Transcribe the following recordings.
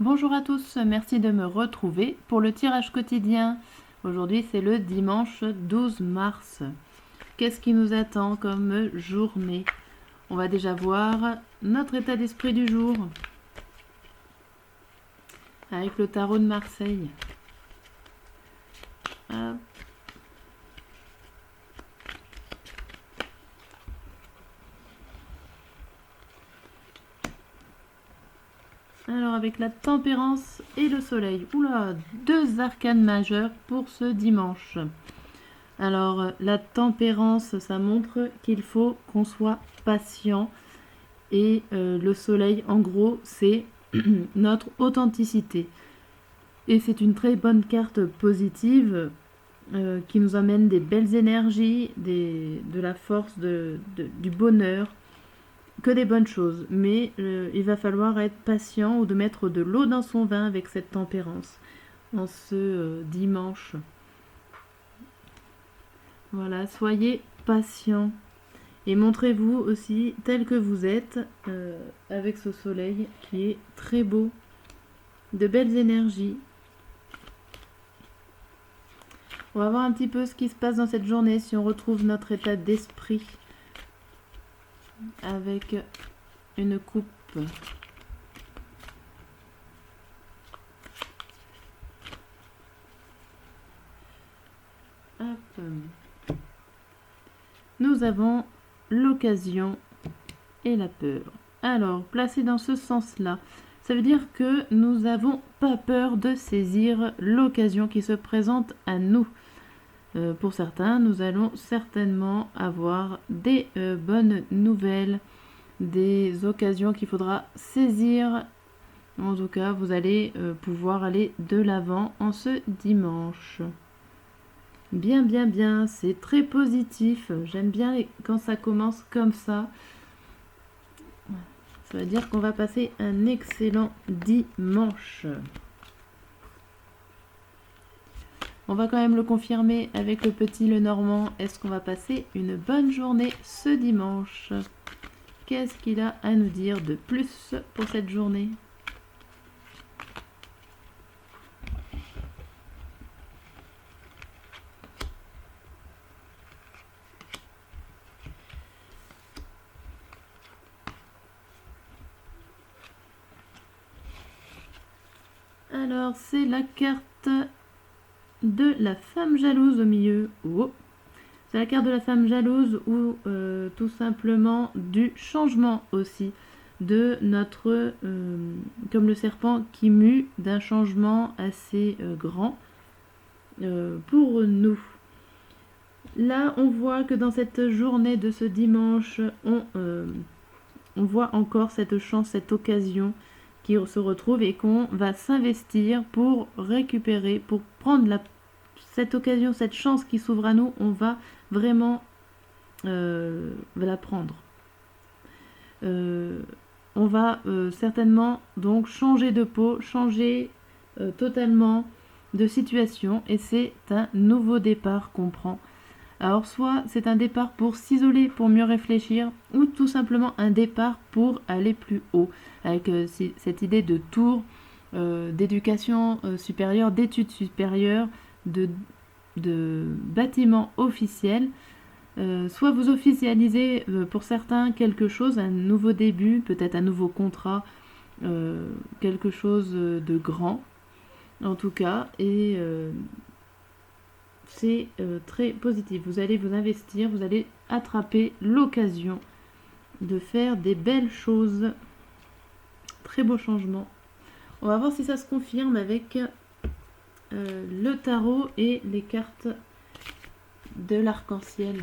Bonjour à tous, merci de me retrouver pour le tirage quotidien. Aujourd'hui c'est le dimanche 12 mars. Qu'est-ce qui nous attend comme journée? On va déjà voir notre état d'esprit du jour avec le tarot de Marseille. Hop. Alors avec la tempérance et le soleil. Oula, deux arcanes majeures pour ce dimanche. Alors la tempérance, ça montre qu'il faut qu'on soit patient. Et le soleil, en gros, c'est notre authenticité. Et c'est une très bonne carte positive qui nous amène des belles énergies, de la force, du bonheur, que des bonnes choses. Mais il va falloir être patient ou de mettre de l'eau dans son vin avec cette tempérance en ce dimanche. Voilà, soyez patient. Et montrez-vous aussi tel que vous êtes avec ce soleil qui est très beau, de belles énergies. On va voir un petit peu ce qui se passe dans cette journée, si on retrouve notre état d'esprit avec une coupe. Hop. Nous avons l'occasion et la peur. Alors, placé dans ce sens-là, ça veut dire que nous n'avons pas peur de saisir l'occasion qui se présente à nous. Pour certains, nous allons certainement avoir des bonnes nouvelles, des occasions qu'il faudra saisir. En tout cas, vous allez pouvoir aller de l'avant en ce dimanche. Bien, bien, bien, c'est très positif. J'aime bien quand ça commence comme ça. Ça veut dire qu'on va passer un excellent dimanche. On va quand même le confirmer avec le petit Lenormand. Est-ce qu'on va passer une bonne journée ce dimanche? Qu'est-ce qu'il a à nous dire de plus pour cette journée? Alors, c'est la carte de la femme jalouse au milieu. Oh. C'est la carte de la femme jalouse ou tout simplement du changement aussi. De notre, comme le serpent qui mue, d'un changement assez grand pour nous. Là, on voit que dans cette journée de ce dimanche, on voit encore cette chance, cette occasion qui se retrouve et qu'on va s'investir pour récupérer, pour prendre cette occasion, cette chance qui s'ouvre à nous, on va vraiment la prendre. On va certainement donc changer de peau, changer totalement de situation et c'est un nouveau départ qu'on prend. Alors soit c'est un départ pour s'isoler, pour mieux réfléchir, ou tout simplement un départ pour aller plus haut, avec cette idée de tour, d'éducation supérieure, d'études supérieures, de bâtiments officiels. Soit vous officialisez pour certains quelque chose, un nouveau début, peut-être un nouveau contrat, quelque chose de grand en tout cas, et c'est très positif. Vous allez vous investir, vous allez attraper l'occasion de faire des belles choses. Très beau changement. On va voir si ça se confirme avec le tarot et les cartes de l'arc-en-ciel.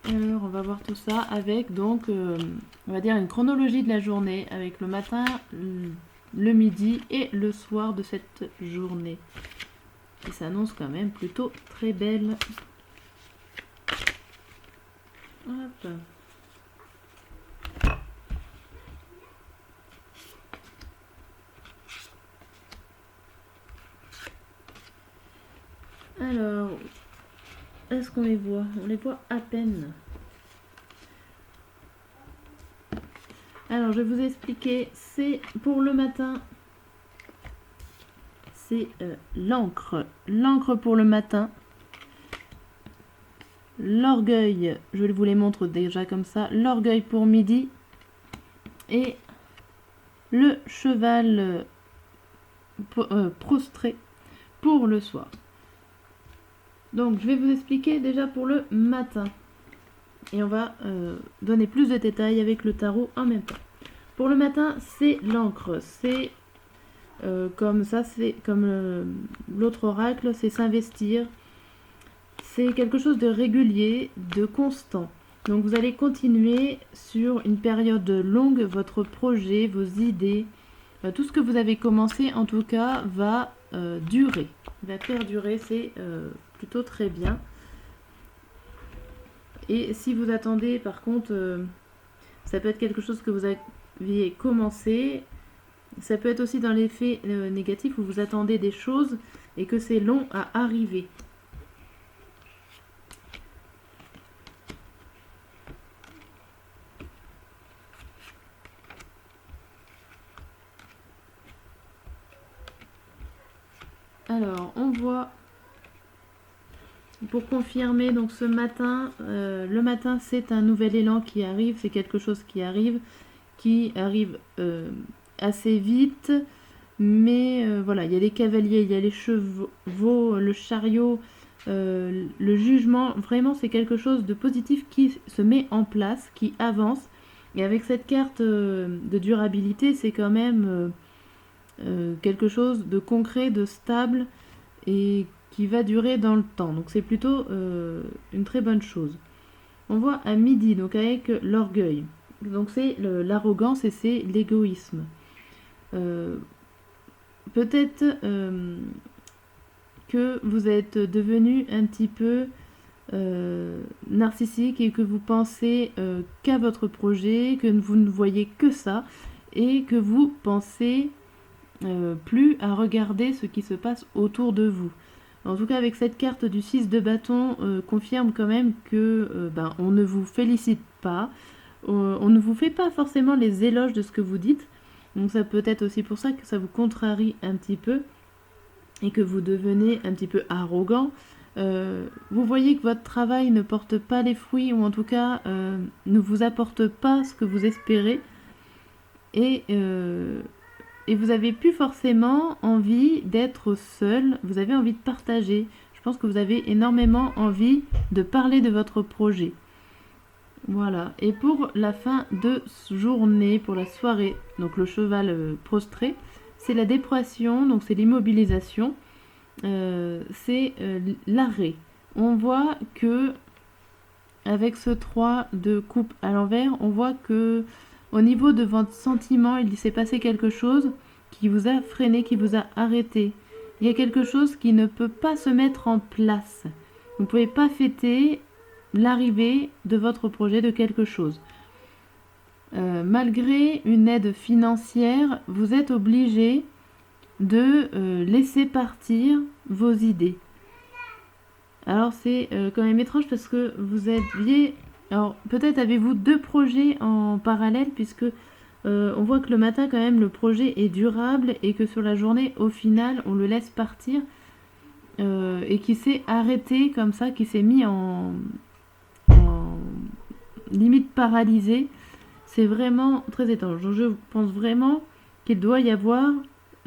Alors, on va voir tout ça avec donc, on va dire une chronologie de la journée avec le matin, le midi et le soir de cette journée. Qui s'annonce quand même plutôt très belle. Hop. Alors, est-ce qu'on les voit? On les voit à peine. Alors, je vais vous expliquer, c'est pour le matin, c'est l'encre. L'encre pour le matin. L'orgueil, je vous les montre déjà comme ça. L'orgueil pour midi. Et le cheval prostré pour le soir. Donc, je vais vous expliquer déjà pour le matin. Et on va donner plus de détails avec le tarot en même temps. Pour le matin, c'est l'encre. C'est comme ça, c'est comme l'autre oracle, c'est s'investir. C'est quelque chose de régulier, de constant. Donc vous allez continuer sur une période longue votre projet, vos idées, tout ce que vous avez commencé en tout cas va durer, va perdurer, c'est plutôt très bien. Et si vous attendez par contre, ça peut être quelque chose que vous aviez commencé, ça peut être aussi dans l'effet négatif où vous attendez des choses et que c'est long à arriver. Alors, on voit, pour confirmer, donc ce matin, le matin, c'est un nouvel élan qui arrive, c'est quelque chose qui arrive assez vite, mais voilà, il y a les cavaliers, il y a les chevaux, le chariot, le jugement, vraiment c'est quelque chose de positif qui se met en place, qui avance, et avec cette carte de durabilité, c'est quand même quelque chose de concret, de stable et qui va durer dans le temps. Donc c'est plutôt une très bonne chose. On voit à midi, donc avec l'orgueil. Donc c'est l'arrogance et c'est l'égoïsme. Peut-être que vous êtes devenu un petit peu narcissique et que vous pensez qu'à votre projet, que vous ne voyez que ça et que vous pensez plus à regarder ce qui se passe autour de vous. En tout cas, avec cette carte du 6 de bâton, confirme quand même que on ne vous félicite pas, on ne vous fait pas forcément les éloges de ce que vous dites. Donc ça peut être aussi pour ça que ça vous contrarie un petit peu et que vous devenez un petit peu arrogant. Vous voyez que votre travail ne porte pas les fruits ou en tout cas ne vous apporte pas ce que vous espérez. Et vous n'avez plus forcément envie d'être seul, vous avez envie de partager. Je pense que vous avez énormément envie de parler de votre projet. Voilà. Et pour la fin de journée, pour la soirée, donc le cheval prostré, c'est la dépression, donc c'est l'immobilisation, c'est l'arrêt. On voit que avec ce 3 de coupe à l'envers, on voit que au niveau de votre sentiment, il s'est passé quelque chose qui vous a freiné, qui vous a arrêté. Il y a quelque chose qui ne peut pas se mettre en place. Vous ne pouvez pas fêter l'arrivée de votre projet, de quelque chose. Malgré une aide financière, vous êtes obligé de laisser partir vos idées. Alors c'est quand même étrange parce que vous aviez... Alors peut-être avez-vous deux projets en parallèle puisque on voit que le matin quand même le projet est durable et que sur la journée au final on le laisse partir et qui s'est arrêté comme ça, qui s'est mis en limite paralysé. C'est vraiment très étrange. Donc, je pense vraiment qu'il doit y avoir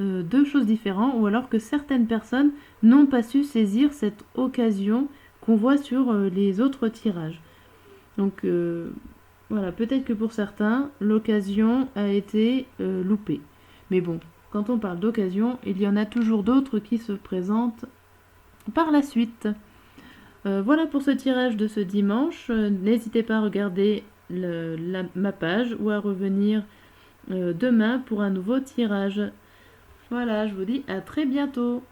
deux choses différentes ou alors que certaines personnes n'ont pas su saisir cette occasion qu'on voit sur les autres tirages. Donc voilà, peut-être que pour certains, l'occasion a été loupée. Mais bon, quand on parle d'occasion, il y en a toujours d'autres qui se présentent par la suite. Voilà pour ce tirage de ce dimanche. N'hésitez pas à regarder ma page ou à revenir demain pour un nouveau tirage. Voilà, je vous dis à très bientôt.